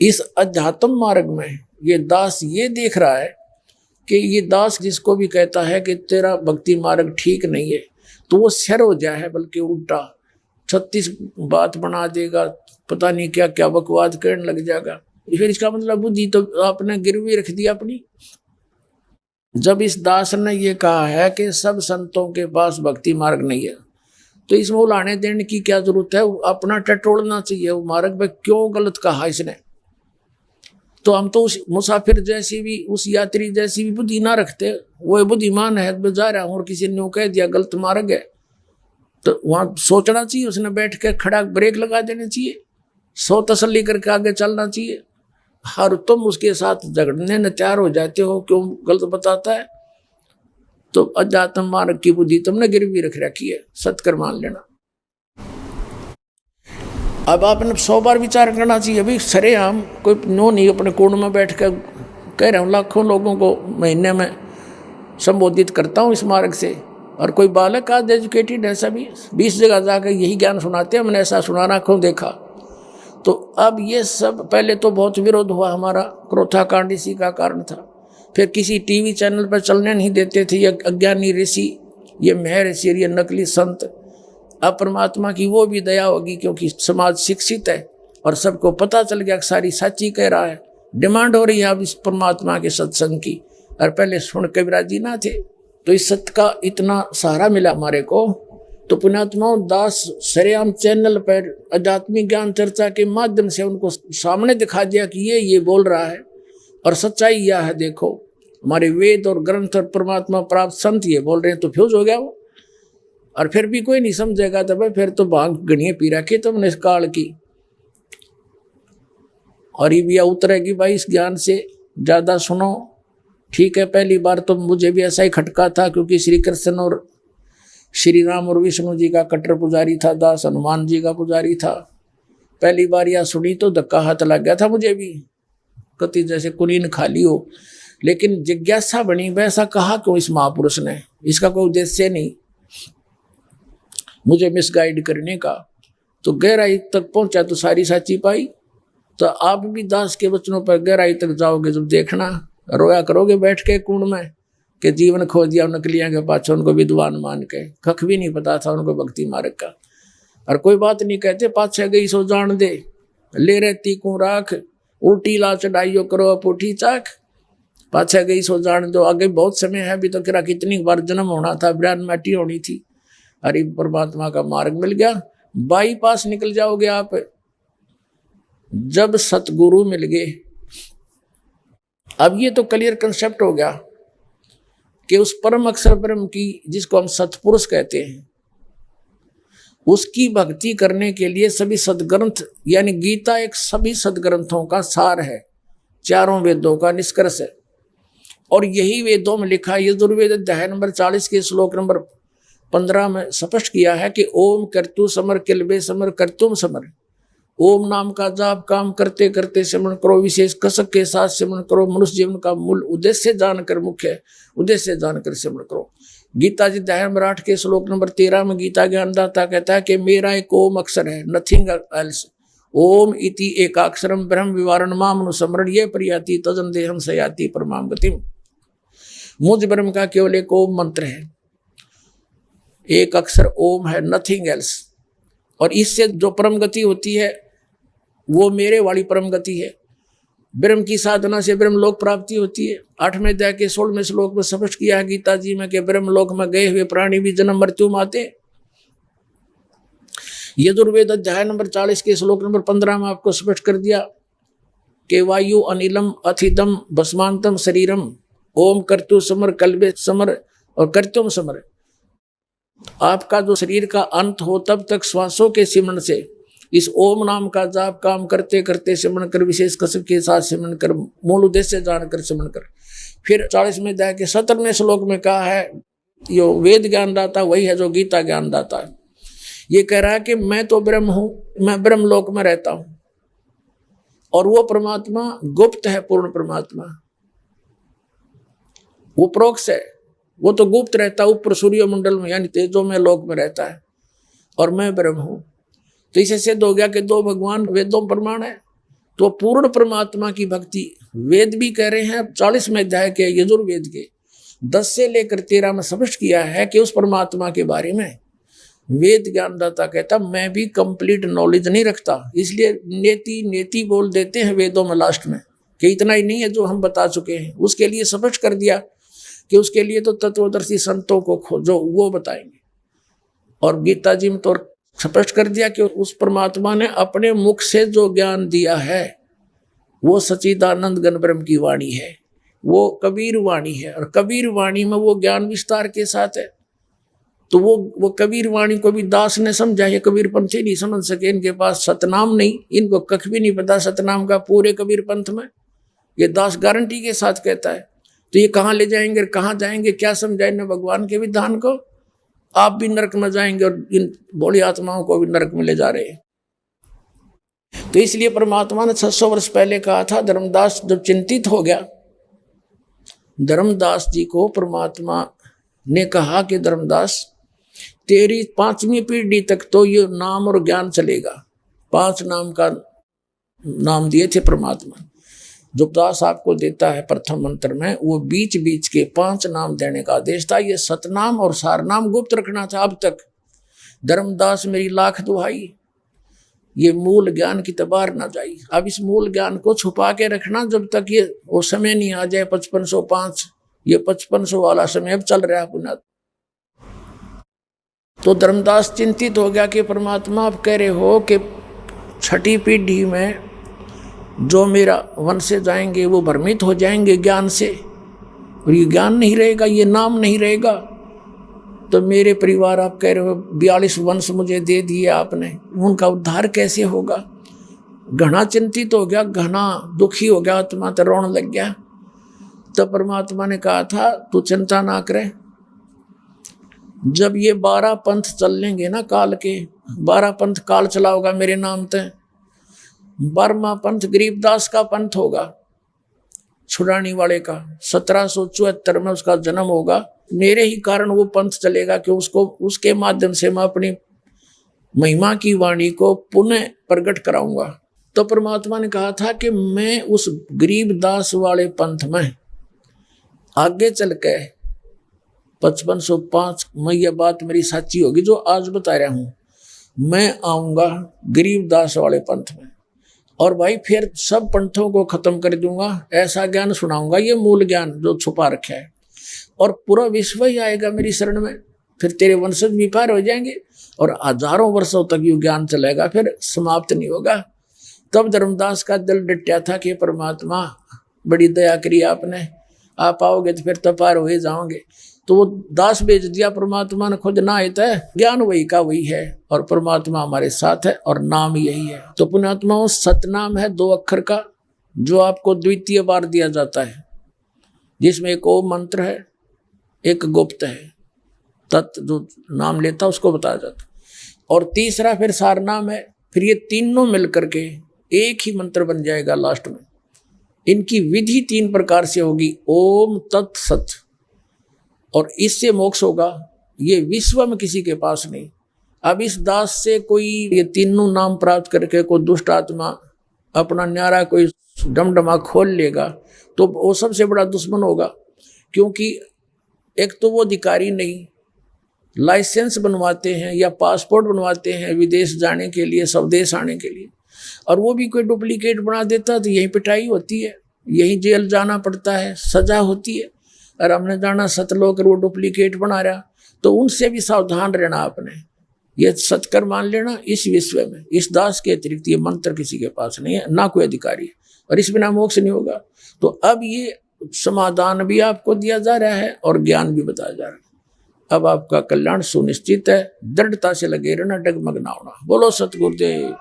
इस अध्यात्म मार्ग में ये दास ये देख रहा है कि ये दास जिसको भी कहता है कि तेरा भक्ति मार्ग ठीक नहीं है, तो वो शर हो जाए, बल्कि उल्टा 36 बात बना देगा, पता नहीं क्या क्या बकवाद करने लग जाएगा। फिर इसका मतलब बुद्धि तो आपने गिरवी रख दी अपनी। जब इस दास ने ये कहा है कि सब संतों के पास भक्ति मार्ग नहीं है, तो इसमें उलाने देने की क्या जरूरत है? अपना टटोलना चाहिए वो मार्ग पे, क्यों गलत कहा इसने। तो हम तो उस मुसाफिर जैसी भी, उस यात्री जैसी भी बुद्धि ना रखते। वो बुद्धिमान है, जा रहा हूं और किसी ने कह दिया गलत मार्ग है, तो वहां सोचना चाहिए, उसने बैठ के खड़ा ब्रेक लगा देने चाहिए, सो तसल्ली करके आगे चलना चाहिए। हर तुम उसके साथ झगड़ने न तैयार हो जाते हो, क्यों गलत बताता है। तो अध्यात्म मार्ग की बुद्धि तुमने गिरवी रख रखी है, सत्कर मान लेना। अब आपने 100 बार विचार करना चाहिए। अभी सरे हम कोई नो नहीं अपने कोण में बैठ कर कह रहे हूँ, लाखों लोगों को महीने में संबोधित करता हूँ इस मार्ग से, और कोई बालक आज एजुकेटेड है, सभी 20 जगह जाकर यही ज्ञान सुनाते हैं, हमने ऐसा सुना आँखों देखा। तो अब ये सब पहले तो बहुत विरोध हुआ हमारा, क्रोथा कांड इसी का कारण था। फिर किसी टीवी चैनल पर चलने नहीं देते थे, ये अज्ञानी ऋषि, ये महर्षि, ये नकली संत। अब परमात्मा की वो भी दया होगी, क्योंकि समाज शिक्षित है और सबको पता चल गया कि सारी सच्ची कह रहा है। डिमांड हो रही है अब इस परमात्मा के सत्संग की, और पहले सुन के विराजी ना थे। तो इस सत्य का इतना सहारा मिला हमारे को। तो पुण्यात्माओं, दास सरेआम चैनल पर आध्यात्मिक ज्ञान चर्चा के माध्यम से उनको सामने दिखा दिया कि ये बोल रहा है और सच्चाई यह है। देखो हमारे वेद और ग्रंथ और परमात्मा प्राप्त संत ये बोल रहे हैं, तो फ्यूज हो गया वो। और फिर भी कोई नहीं समझेगा, तो भाई फिर तो भांग गणिये पी रखी तुमने इस काल की, और ये भी उतरेगी भाई इस ज्ञान से। ज्यादा सुनो, ठीक है। पहली बार तो मुझे भी ऐसा ही खटका था, क्योंकि श्री कृष्ण और श्री राम और विष्णु जी का कट्टर पुजारी था दास, हनुमान जी का पुजारी था। पहली बार यह सुनी तो धक्का हाथ लग गया था मुझे भी, कति जैसे कुनीन खाली हो। लेकिन जिज्ञासा बनी, वैसा कहा क्यों इस महापुरुष ने? इसका कोई उद्देश्य नहीं मुझे मिसगाइड करने का। तो गहराई तक पहुंचा तो सारी सच्ची पाई। तो आप भी दास के वचनों पर गहराई तक जाओगे, जब देखना रोया करोगे बैठ के कुंड में कि जीवन खो दिया नकलियां के पाछे, उनको विद्वान मान के। कख भी नहीं पता था उनको भक्ति मार्ग का। और कोई बात नहीं कहते, पाछे गई सो जान दे, ले रहती को राख, उल्टी ला चढ़ाइयो करो अपूठी चाक। पाछे गई सो जान दो, आगे बहुत समय है, अभी तो किरा कितनी बार जन्म होना था, ब्रान माटी होनी थी। अरे परमात्मा का मार्ग मिल गया, बाईपास निकल जाओगे आप जब सतगुरु मिल गए। अब ये तो क्लियर कंसेप्ट हो गया कि उस परम अक्षर ब्रह्म की, जिसको हम सतपुरुष कहते हैं, उसकी भक्ति करने के लिए सभी सदग्रंथ, यानी गीता एक सभी सदग्रंथों का सार है, चारों वेदों का निष्कर्ष है। और यही वेदों में लिखा है। यजुर्वेद अध्याय नंबर 40 के श्लोक नंबर 15 में स्पष्ट किया है कि ओम कर्तु समर किलबे समर कर्तुम समर। ओम नाम का जाप काम करते करते सिमरण करो, विशेष कसक के साथ सिमरण करो, मनुष्य जीवन का मूल उद्देश्य जानकर, मुख्य उद्देश्य जानकर सिमरण करो। गीता जी अध्याय नंबर 8 के श्लोक नंबर 13 में गीता ज्ञानदाता कहता है कि मेरा एक ओम अक्षर है, नथिंग एल्स। ओम इति एकाक्षरम ब्रह्म विवारण मामनु समरण ये प्रियाति तजन देहम सयाति परमाम गतिम। मुझ ब्रह्म का केवल एक ओम मंत्र है, एक अक्षर ओम है, नथिंग एल्स। और इससे जो परम गति होती है वो मेरे वाली परम गति है। ब्रह्म की साधना से ब्रह्म लोक प्राप्ति होती है। 8वें अध्याय के 16वें श्लोक में स्पष्ट किया है गीता जी में कि ब्रह्म लोक में गए हुए प्राणी भी जन्म मृत्यु में आते। यजुर्वेद अध्याय नंबर 40 के श्लोक नंबर 15 में आपको स्पष्ट कर दिया कि वायु अनिलम अथितम भस्मांतम शरीरम ओम कर्तु समर कल्बे समर और कर्तुम समर। आपका जो शरीर का अंत हो तब तक श्वासों के सिमरण से इस ओम नाम का जाप काम करते करते सिमरण कर, विशेष कसक के साथ सिमरण कर, मूल उद्देश्य जानकर सिमरण कर। फिर 40वें अध्याय के 17वें श्लोक में कहा है, यो वेद ज्ञानदाता वही है जो गीता ज्ञानदाता है। ये कह रहा है कि मैं तो ब्रह्म हूं, मैं ब्रह्म लोक में रहता हूं, और वो परमात्मा गुप्त है, पूर्ण परमात्मा वो प्रोक्ष है, वो तो गुप्त रहता है ऊपर सूर्य मंडल में, यानी तेजों में लोक में रहता है, और मैं ब्रह्म हूं। तो इसे सिद्ध हो गया कि दो भगवान वेदों प्रमाण है। तो पूर्ण परमात्मा की भक्ति वेद भी कह रहे हैं। 40वें अध्याय के यजुर्वेद के 10 से लेकर 13 में स्पष्ट किया है कि उस परमात्मा के बारे में वेद ज्ञानदाता कहता मैं भी कंप्लीट नॉलेज नहीं रखता, इसलिए नेति नेति बोल देते हैं वेदों में लास्ट में कि इतना ही नहीं है जो हम बता चुके हैं। उसके लिए स्पष्ट कर दिया कि उसके लिए तो तत्वदर्शी संतों को खोजो, वो बताएंगे। और गीता जी में तो स्पष्ट कर दिया कि उस परमात्मा ने अपने मुख से जो ज्ञान दिया है वो सच्चिदानंद घन ब्रह्म की वाणी है, वो कबीर वाणी है। और कबीर वाणी में वो ज्ञान विस्तार के साथ है। तो वो कबीर वाणी को भी दास ने समझा, ये कबीर पंथी नहीं समझ सके, इनके पास सतनाम नहीं, इनको कख भी नहीं पता सतनाम का पूरे कबीर पंथ में। ये दास गारंटी के साथ कहता है। तो ये कहाँ ले जाएंगे, कहाँ जाएंगे, क्या समझाए न भगवान के विधान को। आप भी नरक में जाएंगे और इन भोली आत्माओं को भी नरक में ले जा रहे हैं। तो इसलिए परमात्मा ने 600 वर्ष पहले कहा था। धर्मदास जब चिंतित हो गया, धर्मदास जी को परमात्मा ने कहा कि धर्मदास तेरी 5वीं पीढ़ी तक तो ये नाम और ज्ञान चलेगा। 5 नाम का नाम दिए थे परमात्मा। जो दास आपको देता है प्रथम मंत्र में, वो बीच बीच के 5 नाम देने का आदेश था। ये सतनाम और सारनाम गुप्त रखना था अब तक। धर्मदास मेरी लाख दुहाई, ये मूल ज्ञान की तबार ना जाई। अब इस मूल ज्ञान को छुपा के रखना जब तक ये वो समय नहीं आ जाए 5505। ये 5500 वाला समय अब चल रहा है पुनः। तो धर्मदास चिंतित हो गया कि परमात्मा आप कह रहे हो कि 6ठी पीढ़ी में जो मेरा वंश से जाएंगे वो भ्रमित हो जाएंगे ज्ञान से, और ये ज्ञान नहीं रहेगा, ये नाम नहीं रहेगा। तो मेरे परिवार आप कह रहे हो 42 वंश मुझे दे दिए आपने, उनका उद्धार कैसे होगा। घना चिंतित हो गया, घना दुखी हो गया, आत्मा तो रोने लग गया। तो परमात्मा ने कहा था तू चिंता ना करे, जब ये 12 पंथ चल लेंगे ना काल के, 12 पंथ काल चला होगा मेरे नाम तय। 12वां पंथ गरीबदास का पंथ होगा, छुड़ानी वाले का। 1774 में उसका जन्म होगा। मेरे ही कारण वो पंथ चलेगा कि उसके माध्यम से मैं अपनी महिमा की वाणी को पुनः प्रकट कराऊंगा। तो परमात्मा ने कहा था कि मैं उस गरीबदास वाले पंथ में आगे चल के 5505 में यह बात मेरी सच्ची होगी जो आज बता रहा हूं। मैं आऊंगा गरीबदास वाले पंथ में, और भाई फिर सब पंथों को खत्म कर दूंगा, ऐसा ज्ञान सुनाऊंगा, ये मूल ज्ञान जो छुपा रखा है। और पूरा विश्व ही आएगा मेरी शरण में, फिर तेरे वंशज भी पार हो जाएंगे और हजारों वर्षों तक ये ज्ञान चलेगा, फिर समाप्त नहीं होगा। तब धर्मदास का दिल डटा था कि परमात्मा बड़ी दया करी आपने, आप आओगे तो फिर तो पार हो ही जाओगे। तो वो दास भेज दिया परमात्मा ने, खुद ना आता है, ज्ञान वही का वही है और परमात्मा हमारे साथ है और नाम यही है। तो पुण्यात्माओं, सतनाम है 2 अक्षर का, जो आपको द्वितीय बार दिया जाता है, जिसमें एक ओम मंत्र है, एक गुप्त है, तत् जो नाम लेता उसको बताया जाता, और तीसरा फिर सारनाम है। फिर ये तीनों मिलकर के एक ही मंत्र बन जाएगा लास्ट में। इनकी विधि 3 प्रकार से होगी, ओम तत् सत, और इससे मोक्ष होगा। ये विश्व में किसी के पास नहीं। अब इस दास से कोई ये तीनों नाम प्राप्त करके कोई दुष्ट आत्मा अपना न्यारा कोई डमडमा खोल लेगा तो वो सबसे बड़ा दुश्मन होगा, क्योंकि एक तो वो अधिकारी नहीं, लाइसेंस बनवाते हैं या पासपोर्ट बनवाते हैं विदेश जाने के लिए, स्वदेश आने के लिए, और वो भी कोई डुप्लीकेट बना देता तो यहीं पिटाई होती है, यहीं जेल जाना पड़ता है, सजा होती है। और हमने जाना सतलोक वो डुप्लीकेट बना रहा, तो उनसे भी सावधान रहना आपने। ये सत्कर मान लेना, इस विश्व में इस दास के अतिरिक्त ये मंत्र किसी के पास नहीं है, ना कोई अधिकारी है, और इस बिना मोक्ष नहीं होगा। तो अब ये समाधान भी आपको दिया जा रहा है और ज्ञान भी बताया जा रहा है। अब आपका कल्याण सुनिश्चित है। दृढ़ता से लगे रहना, डगमग ना होना। बोलो सतगुरुदेव।